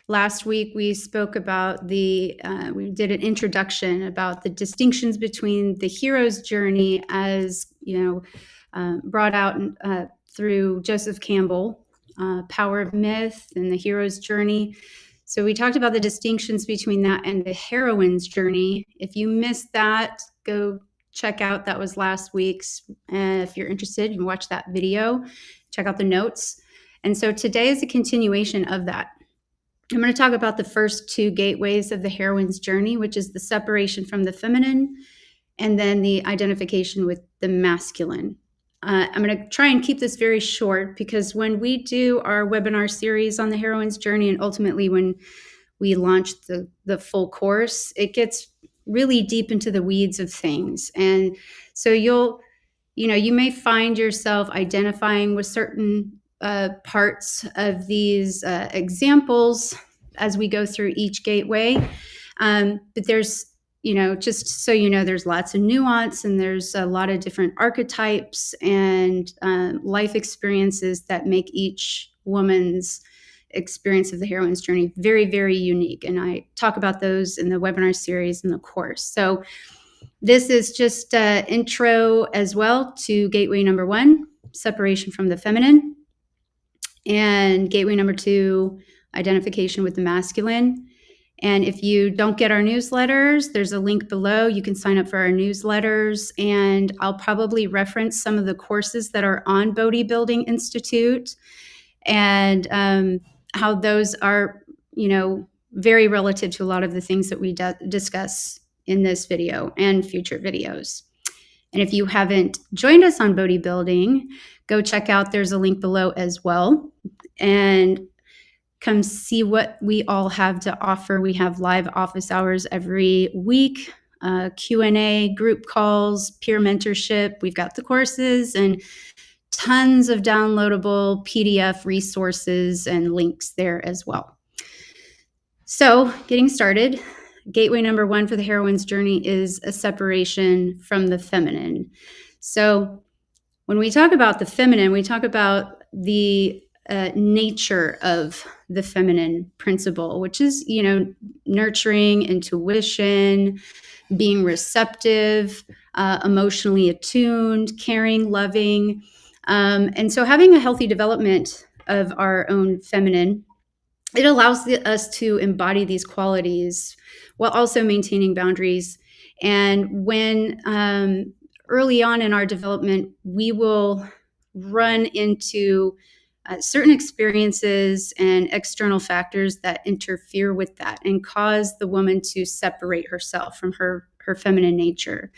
Last week we spoke about we did an introduction about the distinctions between the hero's journey as, brought out through Joseph Campbell, Power of Myth and the hero's journey. So we talked about the distinctions between that and the heroine's journey. If you missed that, go check out, that was last week's. If you're interested, you can watch that video, check out the notes. And so today is a continuation of that. I'm going to talk about the first two gateways of the heroine's journey, which is the separation from the feminine and then the identification with the masculine. I'm going to try and keep this very short because when we do our webinar series on the heroine's journey and ultimately when we launch the full course, it gets really deep into the weeds of things. And so you may find yourself identifying with certain parts of these examples as we go through each gateway. But there's, just so you know, there's lots of nuance and there's a lot of different archetypes and life experiences that make each woman's experience of the heroine's journey very, very unique. And I talk about those in the webinar series and the course. So this is just an intro as well to gateway number 1, separation from the feminine, and gateway number 2, identification with the masculine. And if you don't get our newsletters, there's a link below. You can sign up for our newsletters, and I'll probably reference some of the courses that are on BodhiBuilding Institute and how those are, very relative to a lot of the things that we discuss in this video and future videos. And if you haven't joined us on BodhiBuilding, go check out, there's a link below as well. And come see what we all have to offer. We have live office hours every week, Q&A, group calls, peer mentorship. We've got the courses and tons of downloadable PDF resources and links there as well. So getting started, gateway number 1 for the heroine's journey is a separation from the feminine. So when we talk about the feminine, we talk about the nature of the feminine principle, which is, nurturing, intuition, being receptive, emotionally attuned, caring, loving. And so having a healthy development of our own feminine, it allows us to embody these qualities while also maintaining boundaries. And when early on in our development, we will run into certain experiences and external factors that interfere with that and cause the woman to separate herself from her feminine nature.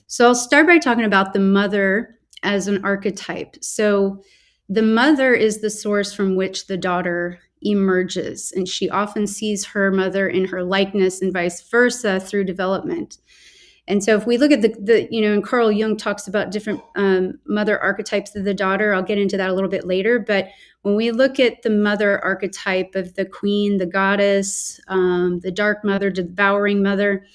So I'll start by talking about the mother as an archetype. So the mother is the source from which the daughter emerges, and she often sees her mother in her likeness and vice versa through development. And so if we look at and Carl Jung talks about different mother archetypes of the daughter. I'll get into that a little bit later. But when we look at the mother archetype of the queen, the goddess, the dark mother, the devouring mother,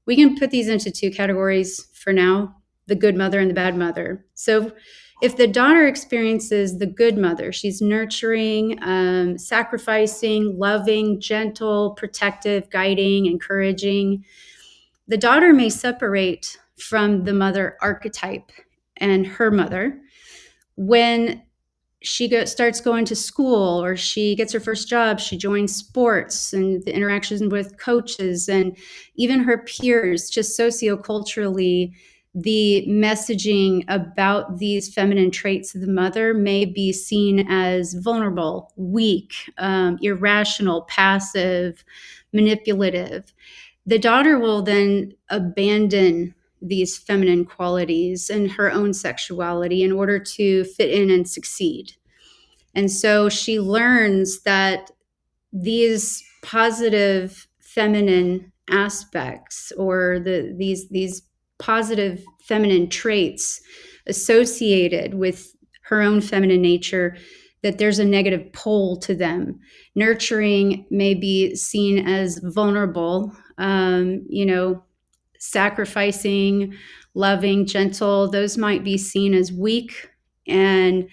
we can put these into 2 categories for now, the good mother and the bad mother. So if the daughter experiences the good mother, she's nurturing, sacrificing, loving, gentle, protective, guiding, encouraging. The daughter may separate from the mother archetype and her mother when she starts going to school or she gets her first job, she joins sports and the interactions with coaches and even her peers, just socioculturally, the messaging about these feminine traits of the mother may be seen as vulnerable, weak, irrational, passive, manipulative. The daughter will then abandon these feminine qualities and her own sexuality in order to fit in and succeed. And so she learns that these positive feminine aspects or these positive feminine traits associated with her own feminine nature, that there's a negative pole to them. Nurturing may be seen as vulnerable, sacrificing, loving, gentle. Those might be seen as weak and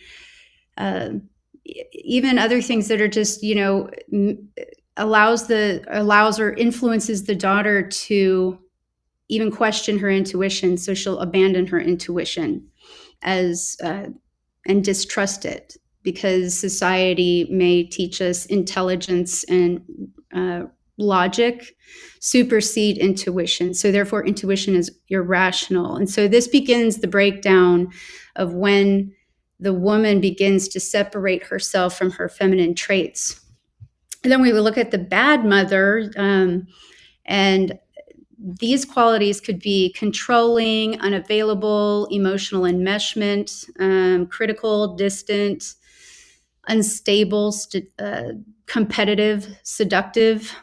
even other things that are just, allows or influences the daughter to even question her intuition. So she'll abandon her intuition as and distrust it, because society may teach us intelligence and logic supersede intuition. So therefore, intuition is irrational. And so this begins the breakdown of when the woman begins to separate herself from her feminine traits. And then we will look at the bad mother, and these qualities could be controlling, unavailable, emotional enmeshment, critical, distant, unstable, competitive, seductive.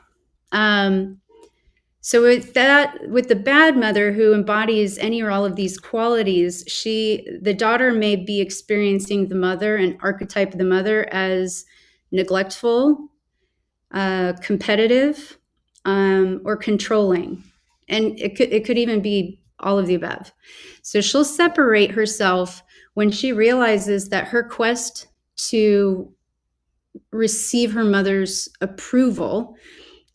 So with the bad mother who embodies any or all of these qualities, the daughter may be experiencing the mother, an archetype of the mother, as neglectful, competitive, or controlling. And it could even be all of the above. So she'll separate herself when she realizes that her quest to receive her mother's approval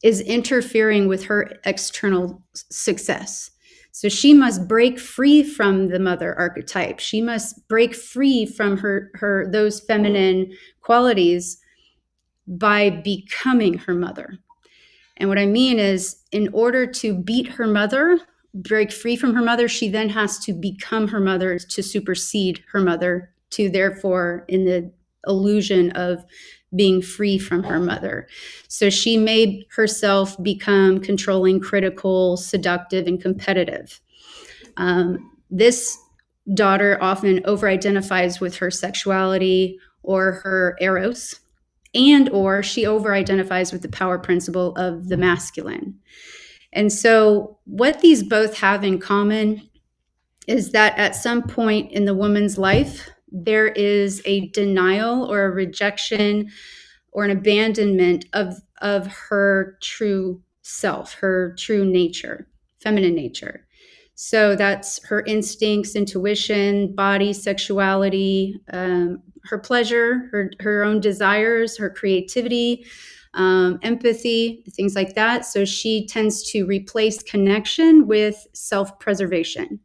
is interfering with her external success. So she must break free from the mother archetype. She must break free from her those feminine qualities by becoming her mother. And what I mean is, in order to beat her mother, break free from her mother, she then has to become her mother to supersede her mother, to therefore, in the illusion of being free from her mother. So she made herself become controlling, critical, seductive, and competitive. This daughter often over-identifies with her sexuality or her eros, and or she over-identifies with the power principle of the masculine. And so what these both have in common is that at some point in the woman's life, there is a denial or a rejection or an abandonment of her true self, her true nature, feminine nature. So that's her instincts, intuition, body, sexuality, her pleasure, her own desires, her creativity, empathy, things like that. So she tends to replace connection with self-preservation.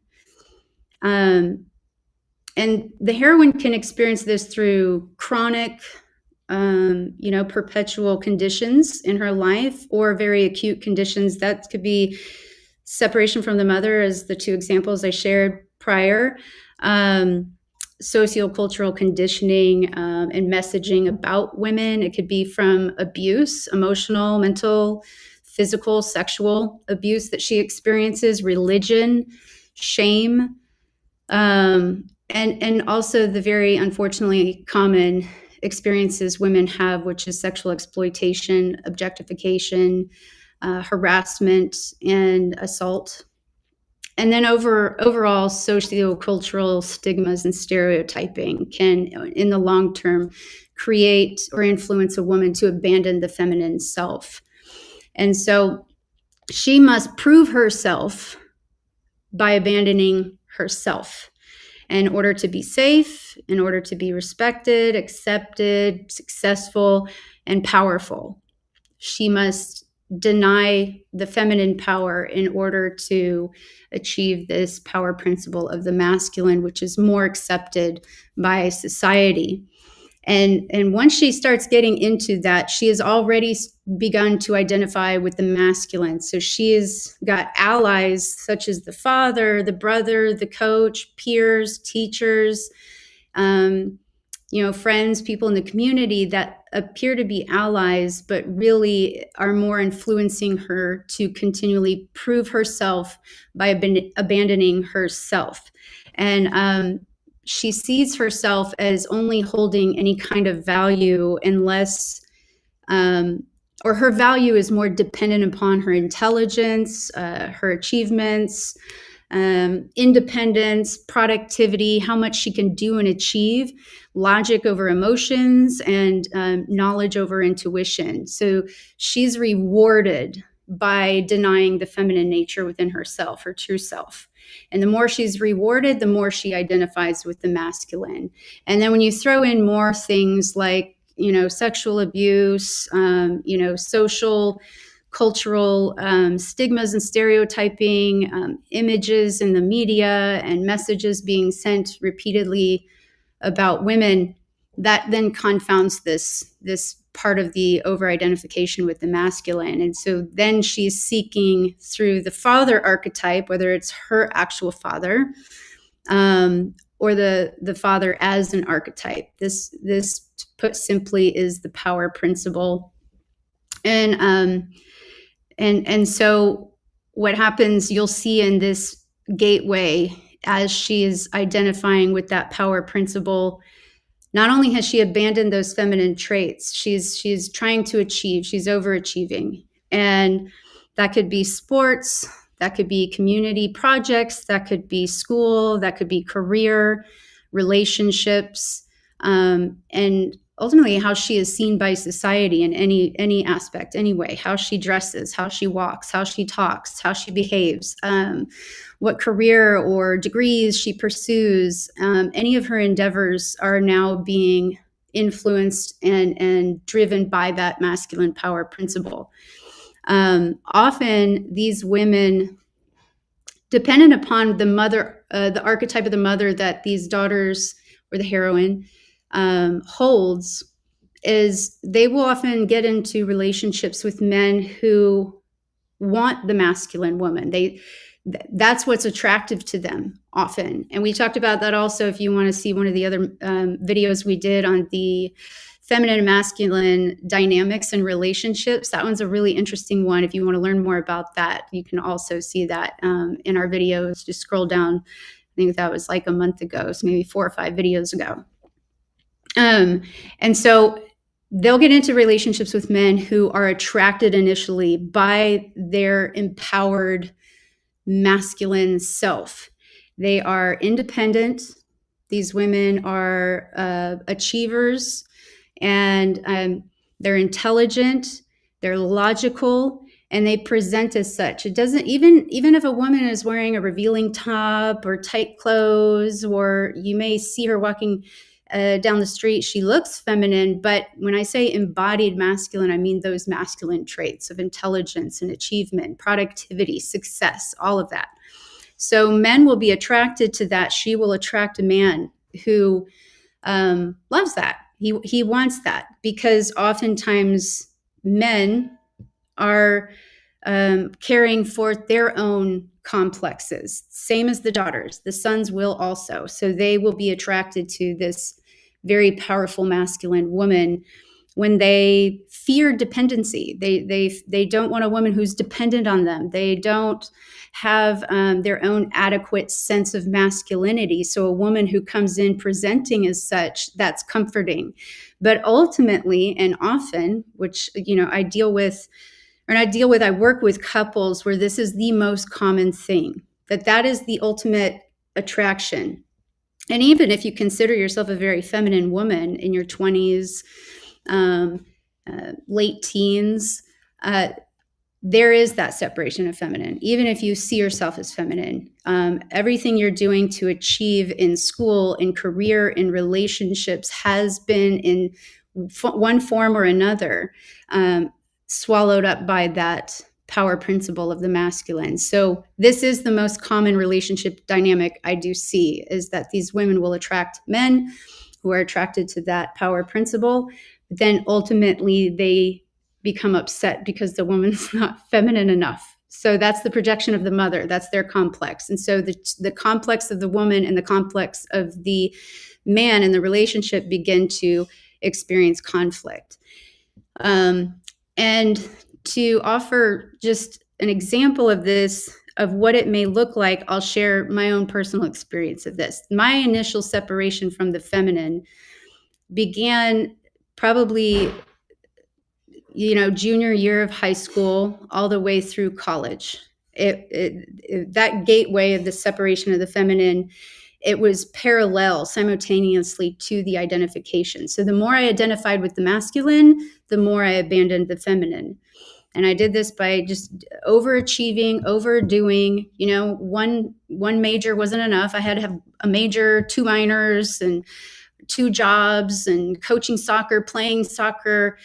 And the heroine can experience this through chronic, perpetual conditions in her life, or very acute conditions. That could be separation from the mother, as the two examples I shared prior, sociocultural conditioning and messaging about women. It could be from abuse, emotional, mental, physical, sexual abuse that she experiences, religion, shame, and also the very unfortunately common experiences women have, which is sexual exploitation, objectification, harassment, and assault. And then overall sociocultural stigmas and stereotyping can, in the long term, create or influence a woman to abandon the feminine self. And so she must prove herself by abandoning herself in order to be safe, in order to be respected, accepted, successful, and powerful. She must deny the feminine power in order to achieve this power principle of the masculine, which is more accepted by society. And once she starts getting into that, she has already begun to identify with the masculine. So she's got allies such as the father, the brother, the coach, peers, teachers, friends, people in the community that appear to be allies, but really are more influencing her to continually prove herself by abandoning herself. And she sees herself as only holding any kind of value unless, or her value is more dependent upon her intelligence, her achievements, independence, productivity, how much she can do and achieve, logic over emotions, and knowledge over intuition. So she's rewarded by denying the feminine nature within herself, her true self. And the more she's rewarded, the more she identifies with the masculine. And then when you throw in more things like, sexual abuse, social, cultural stigmas and stereotyping, images in the media, and messages being sent repeatedly about women, that then confounds this part of the over-identification with the masculine. And so then she's seeking through the father archetype, whether it's her actual father, or the father as an archetype. This put simply is the power principle. And so what happens, you'll see in this gateway, as she is identifying with that power principle, not only has she abandoned those feminine traits, she's trying to achieve, she's overachieving. And that could be sports, that could be community projects, that could be school, that could be career, relationships, and ultimately how she is seen by society in any aspect, any way, how she dresses, how she walks, how she talks, how she behaves, what career or degrees she pursues. Any of her endeavors are now being influenced and driven by that masculine power principle. Often these women, dependent upon the mother, the archetype of the mother that these daughters or the heroine holds, is they will often get into relationships with men who want the masculine woman. That's what's attractive to them often. And we talked about that also, if you want to see one of the other videos we did on the feminine and masculine dynamics and relationships. That one's a really interesting one. If you want to learn more about that, you can also see that in our videos. Just scroll down. I think that was like a month ago, so maybe 4 or 5 videos ago. And so they'll get into relationships with men who are attracted initially by their empowered masculine self. They are independent. These women are achievers, and they're intelligent, they're logical, and they present as such. It doesn't, even if a woman is wearing a revealing top or tight clothes, or you may see her walking down the street, she looks feminine. But when I say embodied masculine, I mean those masculine traits of intelligence and achievement, productivity, success, all of that. So men will be attracted to that. She will attract a man who loves that. He wants that, because oftentimes men are carrying forth their own complexes, same as the daughters. The sons will also. So they will be attracted to this very powerful masculine woman when they fear dependency. They don't want a woman who's dependent on them. They don't have their own adequate sense of masculinity. So a woman who comes in presenting as such, that's comforting. But ultimately, and often, which I work with couples where this is the most common thing, that is the ultimate attraction. And even if you consider yourself a very feminine woman in your 20s, late teens, there is that separation of feminine. Even if you see yourself as feminine, everything you're doing to achieve in school, in career, in relationships has been in one form or another swallowed up by that power principle of the masculine. So this is the most common relationship dynamic I do see, is that these women will attract men who are attracted to that power principle. But then ultimately they become upset because the woman's not feminine enough. So that's the projection of the mother. That's their complex. And so the complex of the woman and the complex of the man in the relationship begin to experience conflict. And to offer just an example of this, of what it may look like, I'll share my own personal experience of this. My initial separation from the feminine began probably, junior year of high school, all the way through college. That gateway of the separation of the feminine, it was parallel simultaneously to the identification. So the more I identified with the masculine, the more I abandoned the feminine. And I did this by just overachieving, overdoing. One major wasn't enough. I had to have a major, 2 minors, and 2 jobs and coaching soccer, playing soccer,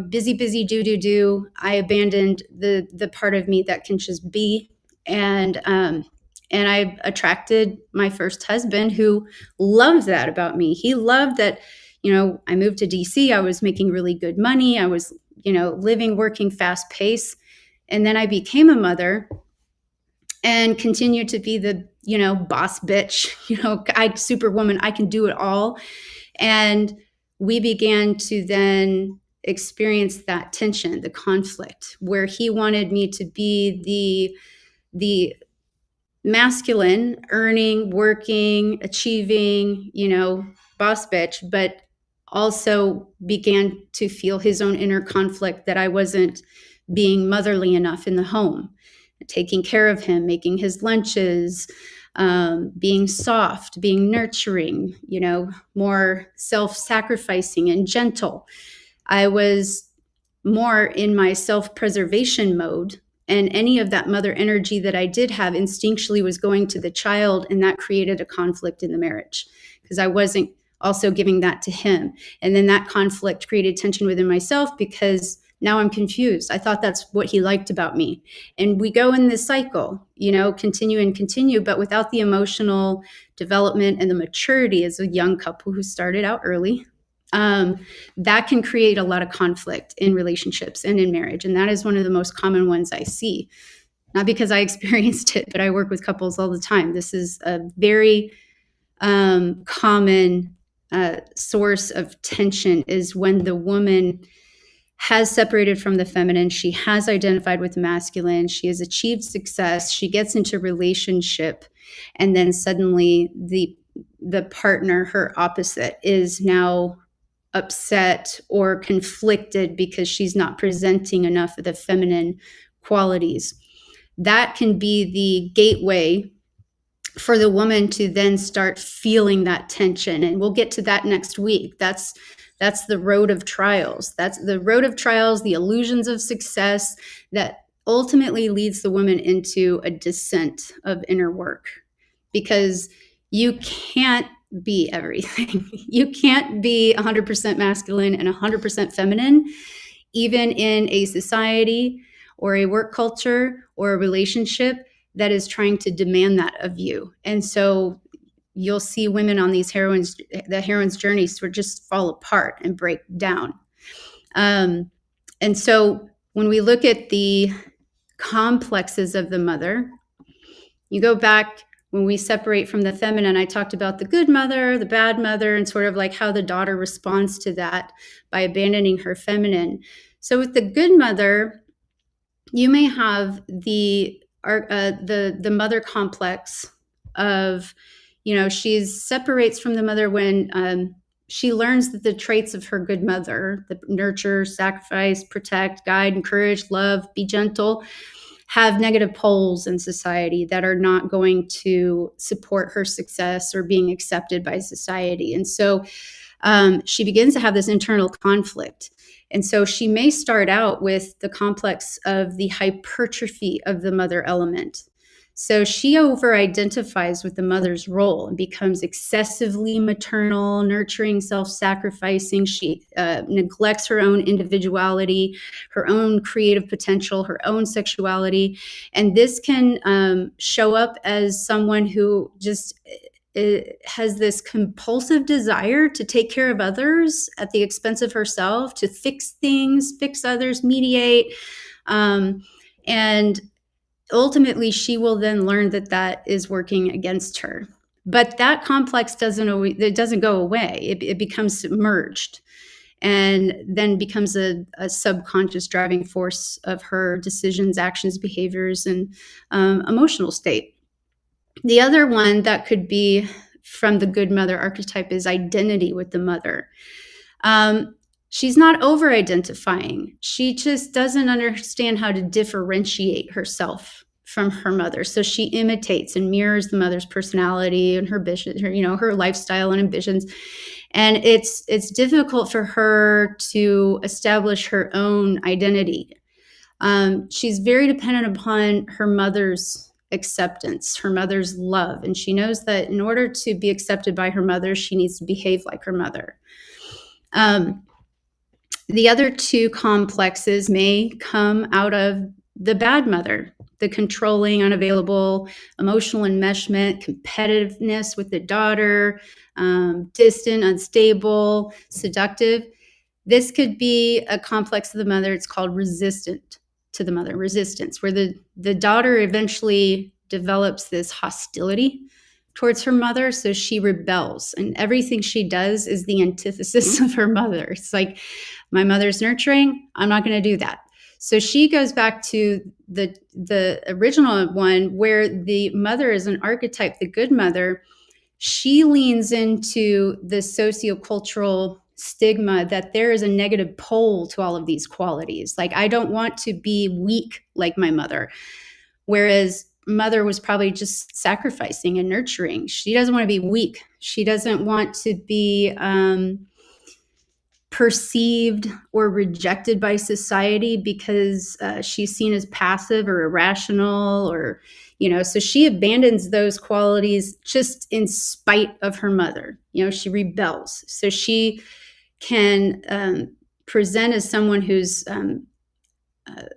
busy, busy, do. I abandoned the part of me that can just be. And I attracted my first husband, who loved that about me. He loved that, I moved to DC. I was making really good money. I was, living, working fast pace. And then I became a mother and continued to be the, boss bitch, superwoman. I can do it all. And we began to then experience that tension, the conflict, where he wanted me to be the masculine, earning, working, achieving, boss bitch, but also began to feel his own inner conflict that I wasn't being motherly enough in the home, taking care of him, making his lunches, being soft, being nurturing, more self-sacrificing and gentle. I was more in my self-preservation mode, and any of that mother energy that I did have instinctually was going to the child, and that created a conflict in the marriage because I wasn't also giving that to him. And then that conflict created tension within myself because now I'm confused. I thought that's what he liked about me. And we go in this cycle, continue, but without the emotional development and the maturity as a young couple who started out early, that can create a lot of conflict in relationships and in marriage. And that is one of the most common ones I see. Not because I experienced it, but I work with couples all the time. This is a very common source of tension, is when the woman has separated from the feminine, she has identified with the masculine, she has achieved success, she gets into relationship, and then suddenly the partner, her opposite, is now upset or conflicted because she's not presenting enough of the feminine qualities. That can be the gateway for the woman to then start feeling that tension. And we'll get to that next week. That's the road of trials. That's the road of trials, the illusions of success that ultimately leads the woman into a descent of inner work, because you can't be everything. You can't be 100% masculine and 100% feminine, even in a society or a work culture or a relationship that is trying to demand that of you. And so you'll see women on the heroine's journey sort of just fall apart and break down. And so when we look at the complexes of the mother, you go back, when we separate from the feminine, I talked about the good mother, the bad mother, and sort of like how the daughter responds to that by abandoning her feminine. So with the good mother, you may have the mother complex of, she separates from the mother when she learns that the traits of her good mother, the nurture, sacrifice, protect, guide, encourage, love, be gentle, have negative poles in society that are not going to support her success or being accepted by society. And so she begins to have this internal conflict. And so she may start out with the complex of the hypertrophy of the mother element. So she over-identifies with the mother's role and becomes excessively maternal, nurturing, self-sacrificing. She neglects her own individuality, her own creative potential, her own sexuality. And this can show up as someone who just has this compulsive desire to take care of others at the expense of herself, to fix things, fix others, mediate. And ultimately, she will then learn that is working against her. But that complex doesn't go away. It becomes submerged and then becomes a subconscious driving force of her decisions, actions, behaviors, and emotional state. The other one that could be from the good mother archetype is identity with the mother. She's not over-identifying. She just doesn't understand how to differentiate herself from her mother. So she imitates and mirrors the mother's personality and her vision, her lifestyle and ambitions. And it's difficult for her to establish her own identity. She's very dependent upon her mother's acceptance, her mother's love. And she knows that in order to be accepted by her mother, she needs to behave like her mother. The other two complexes may come out of the bad mother, the controlling, unavailable, emotional enmeshment, competitiveness with the daughter, distant, unstable, seductive. This could be a complex of the mother. It's called resistant to the mother, resistance, where the daughter eventually develops this hostility towards her mother. So she rebels, and everything she does is the antithesis of her mother. It's like, my mother's nurturing, I'm not going to do that. So she goes back to the original one where the mother is an archetype, the good mother. She leans into the sociocultural stigma that there is a negative pole to all of these qualities. Like, I don't want to be weak like my mother. Whereas mother was probably just sacrificing and nurturing. She doesn't want to be weak. She doesn't want to be perceived or rejected by society because she's seen as passive or irrational, or, so she abandons those qualities just in spite of her mother. She rebels. So she can present as someone who's an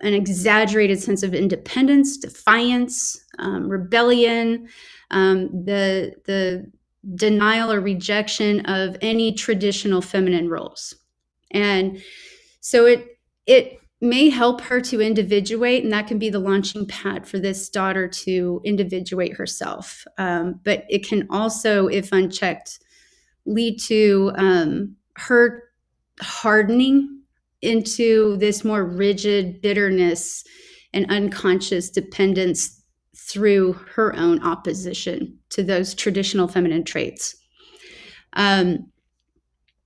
exaggerated sense of independence, defiance, rebellion, the denial or rejection of any traditional feminine roles. And so it may help her to individuate, and that can be the launching pad for this daughter to individuate herself. But it can also, if unchecked, lead to her hardening into this more rigid bitterness and unconscious dependence through her own opposition to those traditional feminine traits.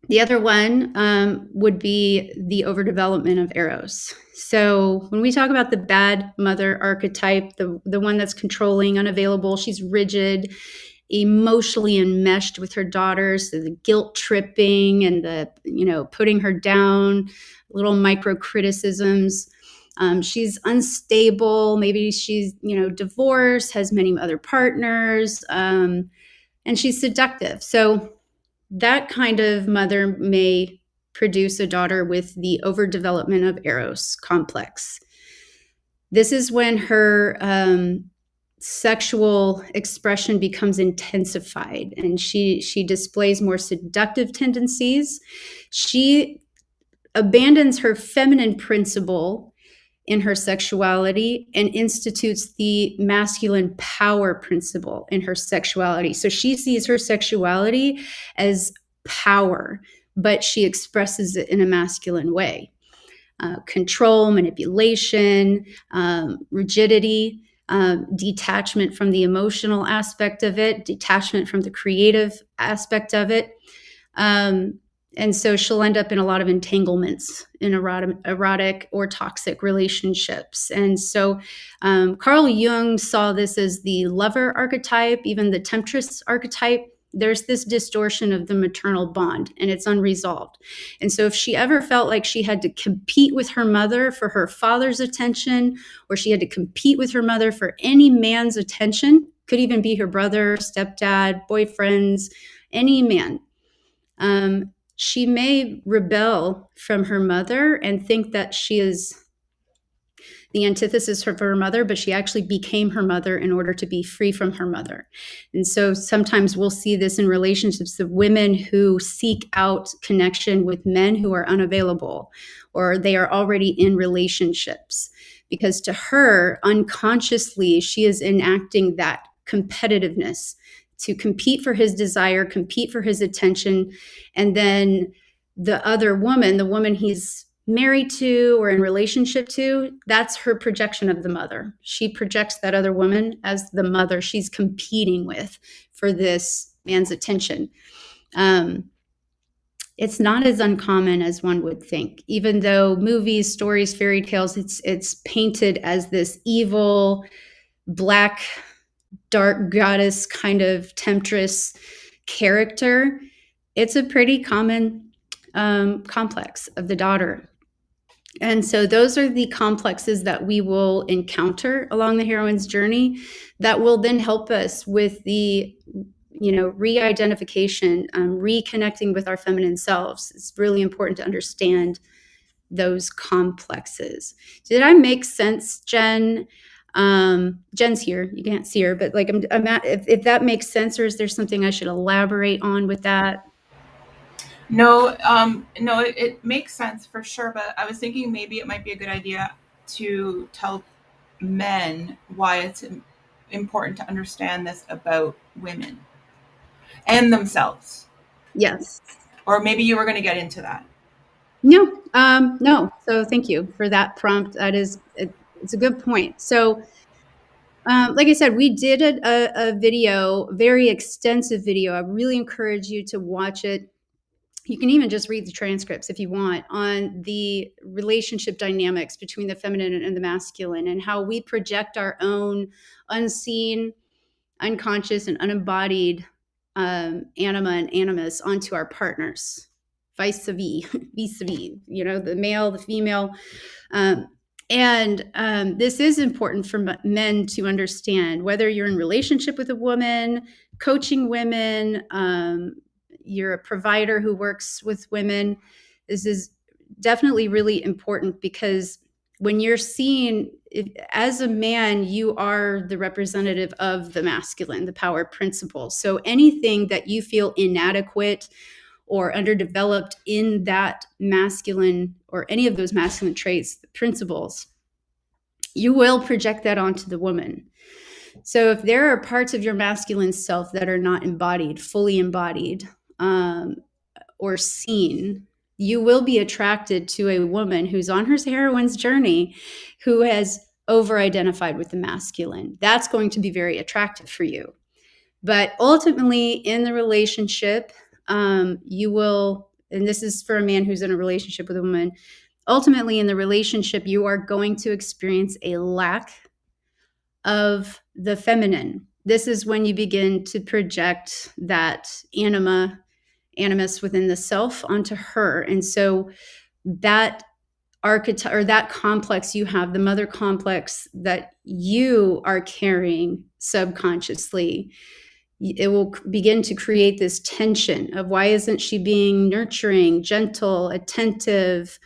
The other one would be the overdevelopment of Eros. So when we talk about the bad mother archetype, the one that's controlling, unavailable, she's rigid, emotionally enmeshed with her daughters, so the guilt tripping and the, putting her down, little micro criticisms. She's unstable. Maybe she's, divorced, has many other partners, and she's seductive. So that kind of mother may produce a daughter with the overdevelopment of Eros complex. This is when her sexual expression becomes intensified, and she displays more seductive tendencies. She abandons her feminine principle in her sexuality and institutes the masculine power principle in her sexuality. So she sees her sexuality as power, but she expresses it in a masculine way. Control, manipulation, rigidity, detachment from the emotional aspect of it, detachment from the creative aspect of it. And so she'll end up in a lot of entanglements in erotic or toxic relationships. And so Carl Jung saw this as the lover archetype, even the temptress archetype. There's this distortion of the maternal bond, and it's unresolved. And so if she ever felt like she had to compete with her mother for her father's attention, or she had to compete with her mother for any man's attention, could even be her brother, stepdad, boyfriends, any man, she may rebel from her mother and think that she is the antithesis of her mother, but she actually became her mother in order to be free from her mother. And so sometimes we'll see this in relationships of women who seek out connection with men who are unavailable, or they are already in relationships, because to her, unconsciously, she is enacting that competitiveness to compete for his desire, compete for his attention. And then the other woman, the woman he's married to or in relationship to, that's her projection of the mother. She projects that other woman as the mother she's competing with for this man's attention. It's not as uncommon as one would think, even though movies, stories, fairy tales, it's painted as this evil, black, dark goddess kind of temptress character. It's a pretty common complex of the daughter. And so those are the complexes that we will encounter along the heroine's journey that will then help us with the re-identification, reconnecting with our feminine selves. It's really important to understand those complexes. Did I make sense, Jen? Jen's here. You can't see her, but like if that makes sense, or is there something I should elaborate on with that? No, no, it makes sense for sure. But I was thinking maybe it might be a good idea to tell men why it's important to understand this about women and themselves. Yes. Or maybe you were going to get into that. No, no. So thank you for that prompt. It's a good point. So, like I said, we did a video, very extensive video. I really encourage you to watch it. You can even just read the transcripts if you want, on the relationship dynamics between the feminine and the masculine, and how we project our own unseen, unconscious, and unembodied anima and animus onto our partners, vis-a-vis, vis-a-vis, the male, the female. And this is important for men to understand, whether you're in relationship with a woman, coaching women, you're a provider who works with women. This is definitely really important, because when you're seen as a man, you are the representative of the masculine, the power principle. So anything that you feel inadequate or underdeveloped in that masculine, or any of those masculine traits, principles, you will project that onto the woman. So if there are parts of your masculine self that are not embodied, fully embodied, or seen, you will be attracted to a woman who's on her heroine's journey, who has over-identified with the masculine. That's going to be very attractive for you. But ultimately, in the relationship, you will, and this is for a man who's in a relationship with a woman, ultimately in the relationship, you are going to experience a lack of the feminine. This is when you begin to project that animus within the self onto her. And so that archetype, or that complex you have, the mother complex that you are carrying subconsciously, it will begin to create this tension of, why isn't she being nurturing, gentle, attentive?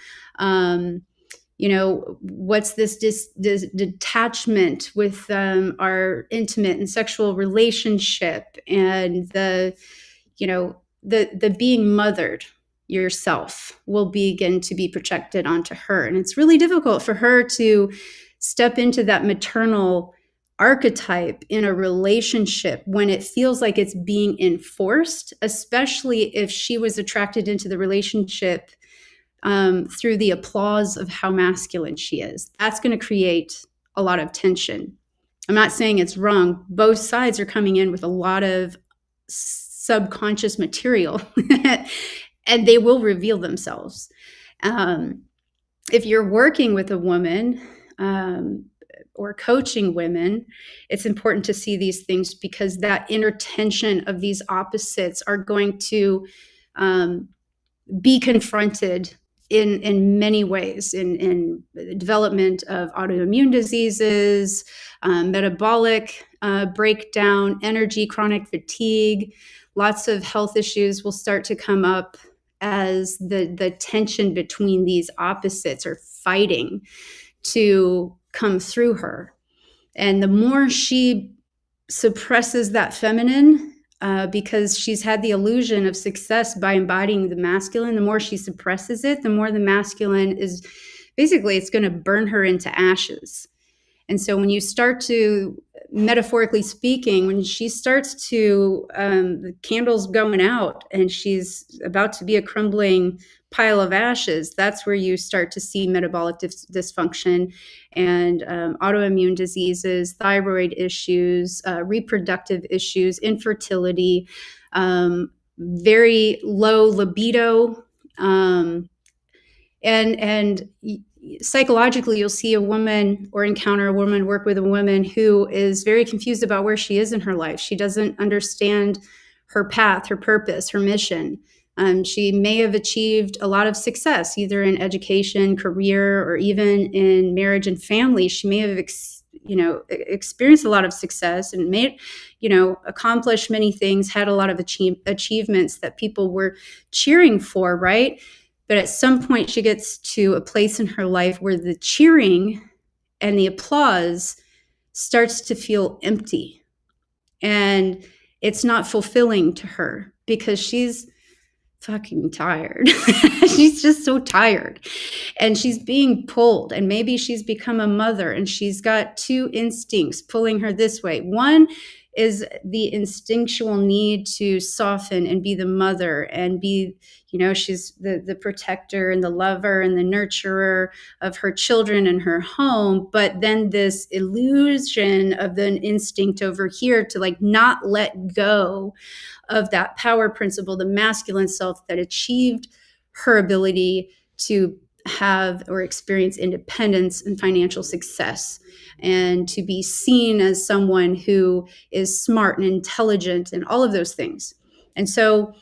What's this detachment with our intimate and sexual relationship, and the being mothered yourself will begin to be projected onto her. And it's really difficult for her to step into that maternal archetype in a relationship when it feels like it's being enforced, especially if she was attracted into the relationship through the applause of how masculine she is. That's going to create a lot of tension. I'm not saying it's wrong. Both sides are coming in with a lot of subconscious material, and they will reveal themselves. If you're working with a woman or coaching women, it's important to see these things, because that inner tension of these opposites are going to be confronted in many ways, in the development of autoimmune diseases, metabolic breakdown, energy, chronic fatigue. Lots of health issues will start to come up as the tension between these opposites are fighting to come through her. And the more she suppresses that feminine, because she's had the illusion of success by embodying the masculine, the more she suppresses it, the more the masculine is basically, it's going to burn her into ashes. And so when you start to, metaphorically speaking, when she starts to, the candle's going out and she's about to be a crumbling pile of ashes, that's where you start to see metabolic dysfunction and autoimmune diseases, thyroid issues, reproductive issues, infertility, very low libido, and psychologically, you'll see a woman or encounter a woman, work with a woman who is very confused about where she is in her life. She doesn't understand her path, her purpose, her mission. She may have achieved a lot of success, either in education, career, or even in marriage and family. She may have experienced a lot of success and made, accomplished many things, had a lot of achievements that people were cheering for, right? But at some point, she gets to a place in her life where the cheering and the applause starts to feel empty. And it's not fulfilling to her because she's fucking tired. She's just so tired. And she's being pulled. And maybe she's become a mother and she's got two instincts pulling her this way. One is the instinctual need to soften and be the mother and be, she's the protector and the lover and the nurturer of her children and her home. But then this illusion of the instinct over here to like not let go of that power principle, the masculine self that achieved her ability to have or experience independence and financial success, and to be seen as someone who is smart and intelligent and all of those things. And so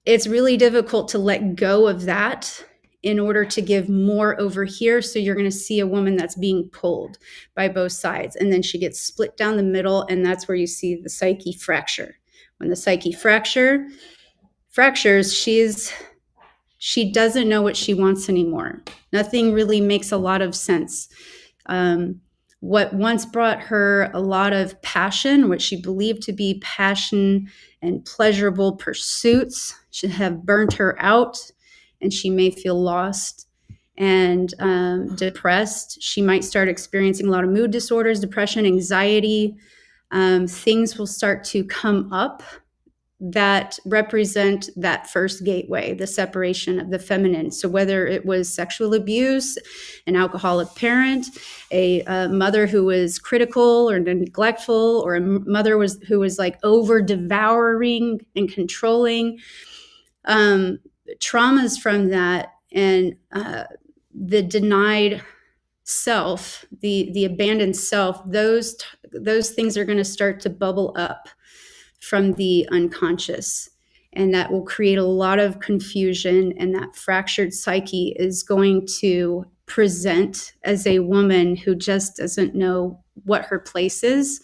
it's really difficult to let go of that in order to give more over here. So you're going to see a woman that's being pulled by both sides, and then she gets split down the middle, and that's where you see the psyche fracture. When the psyche fractures, she doesn't know what she wants anymore. Nothing really makes a lot of sense. What once brought her a lot of passion, what she believed to be passion and pleasurable pursuits, should have burnt her out, and she may feel lost and depressed. She might start experiencing a lot of mood disorders, depression, anxiety. Things will start to come up that represent that first gateway, the separation of the feminine. So whether it was sexual abuse, an alcoholic parent, a mother who was critical or neglectful, or a mother who was like over devouring and controlling, traumas from that, and the denied self, the abandoned self, those things are going to start to bubble up from the unconscious, and that will create a lot of confusion, and that fractured psyche is going to present as a woman who just doesn't know what her place is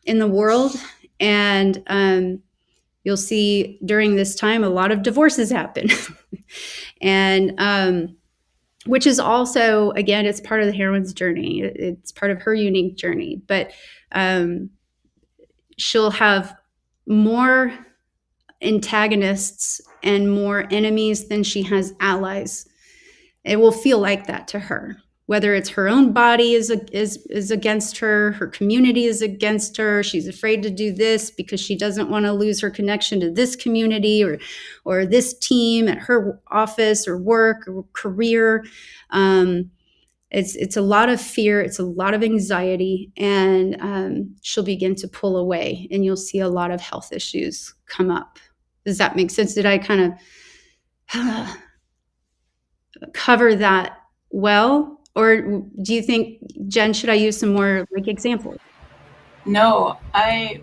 in the world. And you'll see during this time a lot of divorces happen. And which is also, again, it's part of the heroine's journey. It's part of her unique journey. But she'll have more antagonists and more enemies than she has allies. It will feel like that to her, whether it's her own body is against her, her community is against her. She's afraid to do this because she doesn't want to lose her connection to this community or this team at her office or work or career. It's a lot of fear. It's a lot of anxiety, and she'll begin to pull away, and you'll see a lot of health issues come up. Does that make sense? Did I kind of cover that well? Or do you think, Jen, should I use some more like examples? No, I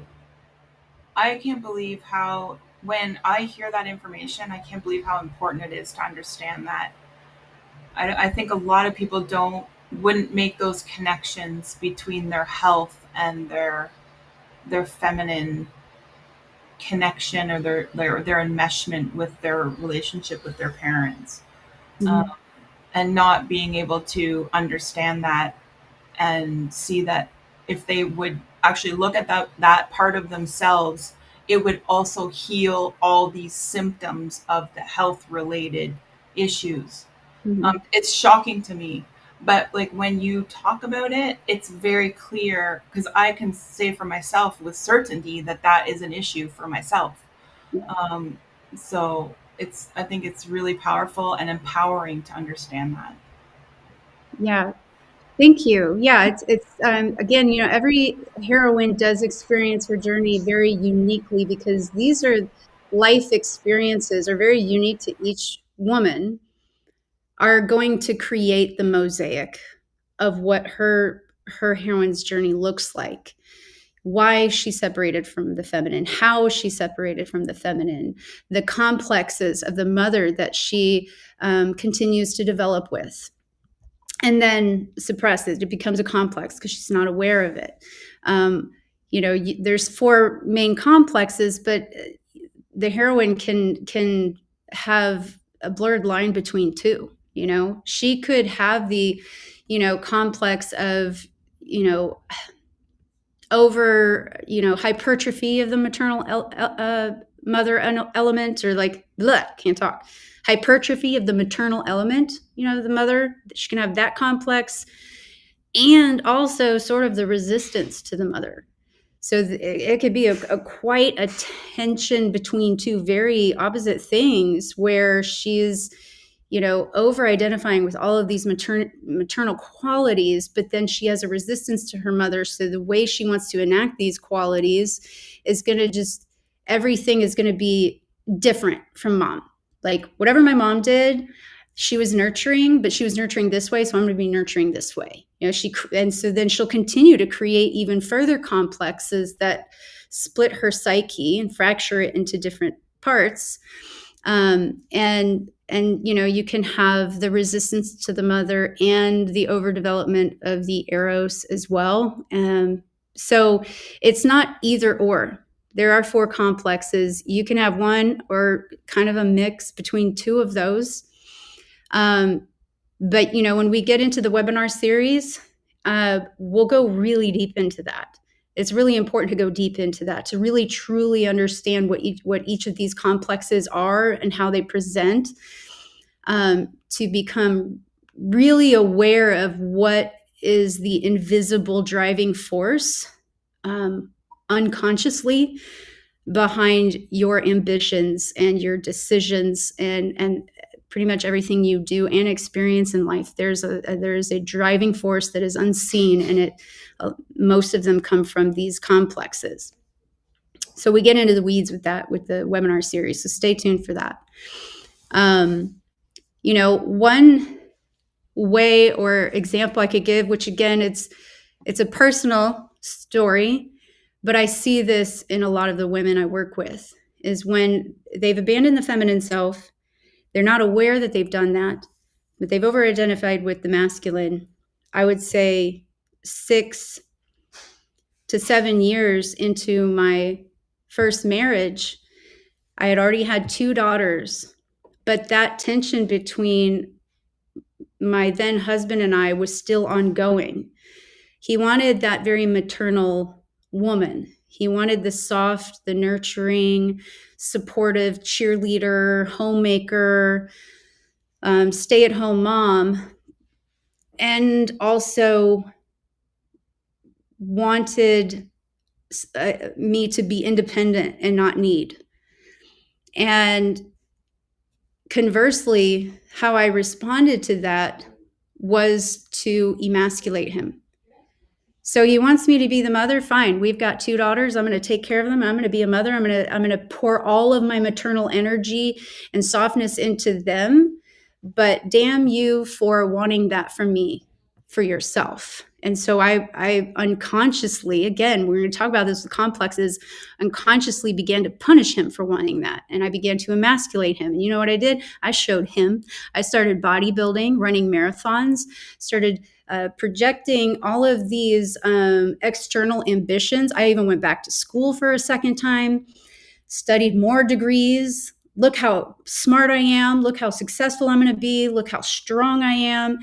can't believe how, when I hear that information, I can't believe how important it is to understand that. I think a lot of people wouldn't make those connections between their health and their feminine connection, or their enmeshment with their relationship with their parents. Mhm. And not being able to understand that and see that if they would actually look at that part of themselves, it would also heal all these symptoms of the health related issues. Mhm. It's shocking to me, but like when you talk about it, it's very clear, because I can say for myself with certainty that that is an issue for myself. Um, so I think it's really powerful and empowering to understand that. Yeah. Thank you. Yeah, it's again, every heroine does experience her journey very uniquely, because these are life experiences are very unique to each woman, are going to create the mosaic of what her heroine's journey looks like. why she separated from the feminine, how she separated from the feminine, the complexes of the mother that she continues to develop with, and then suppresses. It becomes a complex because she's not aware of it. There's 4 main complexes, but the heroine can have a blurred line between 2. She could have the complex of over hypertrophy of the maternal mother element, or can't talk, hypertrophy of the maternal element, the mother. She can have that complex, and also sort of the resistance to the mother. So it could be quite a tension between 2 very opposite things, where she's over identifying with all of these maternal qualities, but then she has a resistance to her mother. So the way she wants to enact these qualities is going to everything is going to be different from mom. Like, whatever my mom did, she was nurturing, but she was nurturing this way, so I'm going to be nurturing this way. And so then she'll continue to create even further complexes that split her psyche and fracture it into different parts. And you can have the resistance to the mother and the overdevelopment of the eros as well. So it's not either or. There are 4 complexes. You can have one or kind of a mix between 2 of those. But when we get into the webinar series, we'll go really deep into that. It's really important to go deep into that, to really truly understand what each of these complexes are and how they present, to become really aware of what is the invisible driving force unconsciously behind your ambitions and your decisions and pretty much everything you do and experience in life. There's a driving force that is unseen, and most of them come from these complexes. So we get into the weeds with that with the webinar series. So stay tuned for that. One way or example I could give, which again, it's a personal story, but I see this in a lot of the women I work with, is when they've abandoned the feminine self. They're not aware that they've done that, but they've over-identified with the masculine. I would say 6 to 7 years into my first marriage, I had already had 2 daughters, but that tension between my then husband and I was still ongoing. He wanted that very maternal woman. He wanted the soft, the nurturing, supportive cheerleader, homemaker, stay-at-home mom, and also wanted me to be independent and not need. And conversely, how I responded to that was to emasculate him. So he wants me to be the mother. Fine. We've got 2 daughters. I'm going to take care of them. I'm going to be a mother. I'm going to pour all of my maternal energy and softness into them. But damn you for wanting that from me for yourself. And so I unconsciously, again, we're going to talk about this with complexes, unconsciously began to punish him for wanting that. And I began to emasculate him. And you know what I did? I showed him. I started bodybuilding, running marathons, started projecting all of these external ambitions. I even went back to school for a second time, studied more degrees. Look how smart I am. Look how successful I'm going to be. Look how strong I am.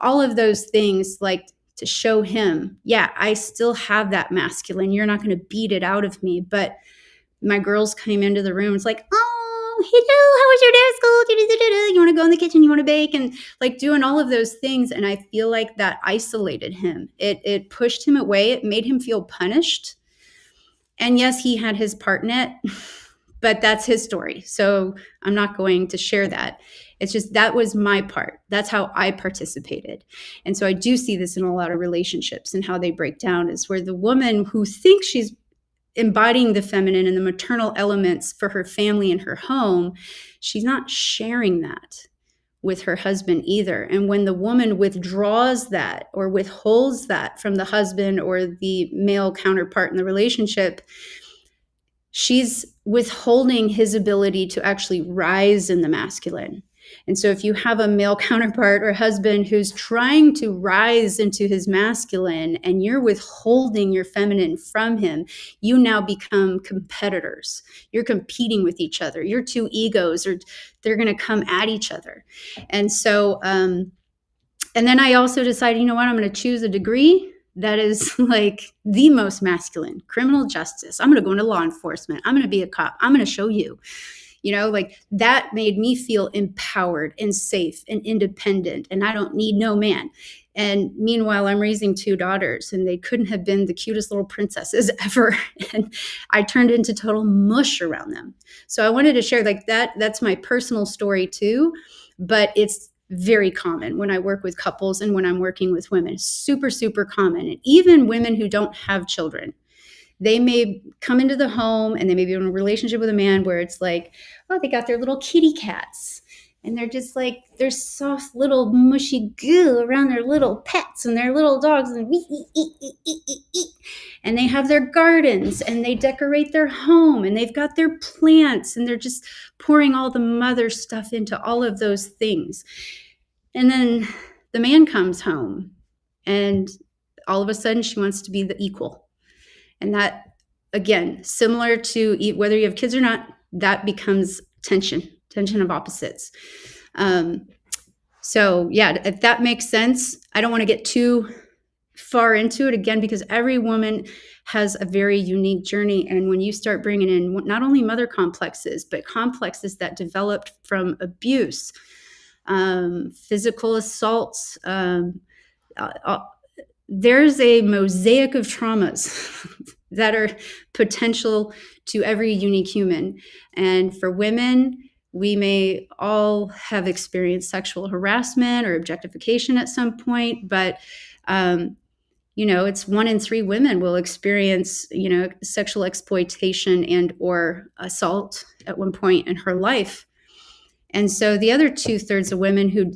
All of those things, like, to show him, yeah, I still have that masculine. You're not going to beat it out of me. But my girls came into the room. It's like, oh, hello, how was your day at school? You want to go in the kitchen? You want to bake? And like doing all of those things. And I feel like that isolated him. It pushed him away. It made him feel punished. And yes, he had his part in it, but that's his story. So I'm not going to share that. It's just, that was my part. That's how I participated. And so I do see this in a lot of relationships, and how they break down is where the woman who thinks she's embodying the feminine and the maternal elements for her family and her home, she's not sharing that with her husband either. And when the woman withdraws that or withholds that from the husband or the male counterpart in the relationship, she's withholding his ability to actually rise in the masculine. And so if you have a male counterpart or husband who's trying to rise into his masculine and you're withholding your feminine from him, you now become competitors. You're competing with each other. Your two egos are, they're going to come at each other. And so, and then I also decided, you know what, I'm going to choose a degree that is like the most masculine, criminal justice. I'm going to go into law enforcement. I'm going to be a cop. I'm going to show you. Like that made me feel empowered and safe and independent, and I don't need no man. And meanwhile, I'm raising two daughters, and they couldn't have been the cutest little princesses ever. And I turned into total mush around them. So I wanted to share like that. That's my personal story too, but it's very common when I work with couples and when I'm working with women. Super, super common. And even women who don't have children. They may come into the home and they may be in a relationship with a man where it's like, oh, they got their little kitty cats. And they're just like, they're soft little mushy goo around their little pets and their little dogs. And and they have their gardens and they decorate their home and they've got their plants and they're just pouring all the mother stuff into all of those things. And then the man comes home and all of a sudden she wants to be the equal. And that, again, similar to whether you have kids or not, that becomes tension of opposites. So yeah, if that makes sense, I don't want to get too far into it again, because every woman has a very unique journey. And when you start bringing in not only mother complexes, but complexes that developed from abuse, physical assaults, there's a mosaic of traumas that are potential to every unique human. And for women, we may all have experienced sexual harassment or objectification at some point, but it's 1 in 3 women will experience, sexual exploitation and or assault at one point in her life. And so the other 2/3 of women who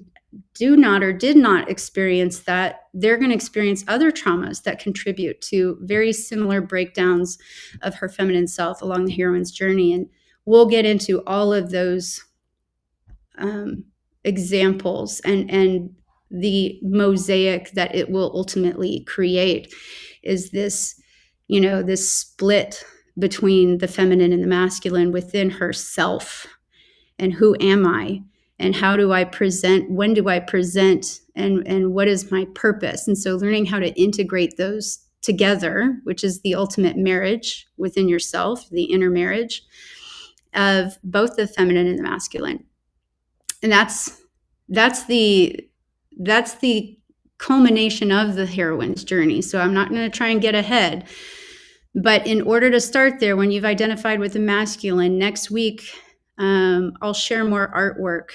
do not or did not experience that, they're going to experience other traumas that contribute to very similar breakdowns of her feminine self along the heroine's journey. And we'll get into all of those examples and the mosaic that it will ultimately create is this, this split between the feminine and the masculine within herself. And who am I? And how do I present? When do I present? And what is my purpose? And so learning how to integrate those together, which is the ultimate marriage within yourself, the inner marriage of both the feminine and the masculine. And that's the culmination of the heroine's journey. So I'm not going to try and get ahead. But in order to start there, when you've identified with the masculine, next week, I'll share more artwork.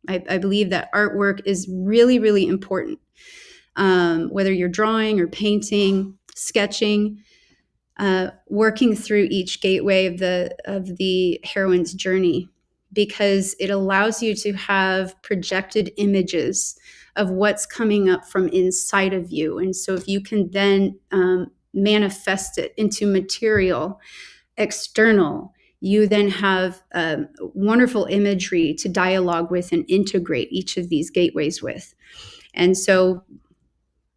I believe that artwork is really, really important. Whether you're drawing or painting, sketching, working through each gateway of the heroine's journey, because it allows you to have projected images of what's coming up from inside of you. And so if you can then manifest it into material, external, you then have wonderful imagery to dialogue with and integrate each of these gateways with. And so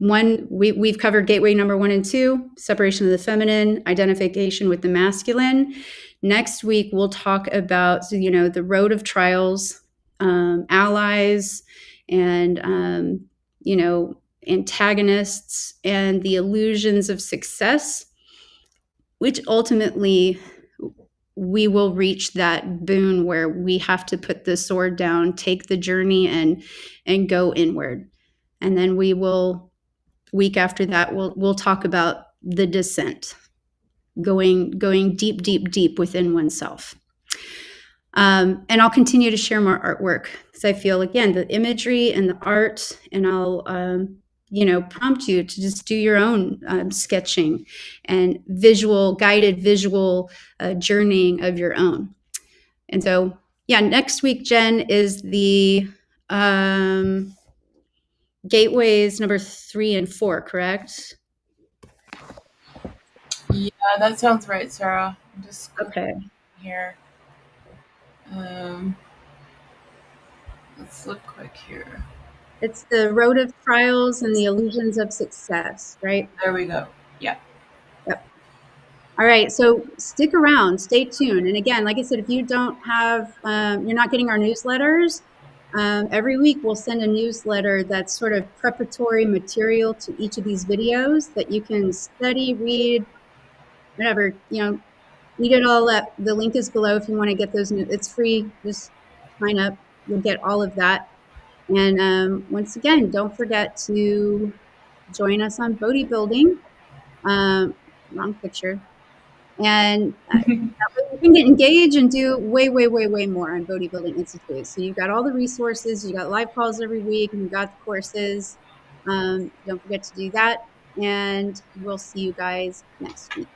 we've covered gateway number 1 and 2, separation of the feminine, identification with the masculine. Next week, we'll talk about, the road of trials, allies, and, antagonists, and the illusions of success, which ultimately we will reach that boon where we have to put the sword down, take the journey and go inward. And then we will, week after that, we'll talk about the descent, going deep, deep, deep within oneself. And I'll continue to share more artwork because I feel, again, the imagery and the art, and I'll, prompt you to just do your own sketching and guided visual journeying of your own. And so, next week, Jen, is the Gateways number 3 and 4, correct? Yeah, that sounds right, Sarah. I'm just Okay. here. Um, let's look quick here. It's the road of trials and the illusions of success, right? There we go. Yeah. Yep. All right. So stick around, stay tuned. And again, like I said, if you don't have, you're not getting our newsletters, every week we'll send a newsletter that's sort of preparatory material to each of these videos that you can study, read, whatever, eat it all up. The link is below if you want to get those. It's free. Just sign up. You'll get all of that. And once again, don't forget to join us on BodhiBuilding. Wrong picture. And you can get engaged and do way, way, way, way more on BodhiBuilding Institute. So you've got all the resources, you got live calls every week, and you've got the courses. Don't forget to do that. And we'll see you guys next week.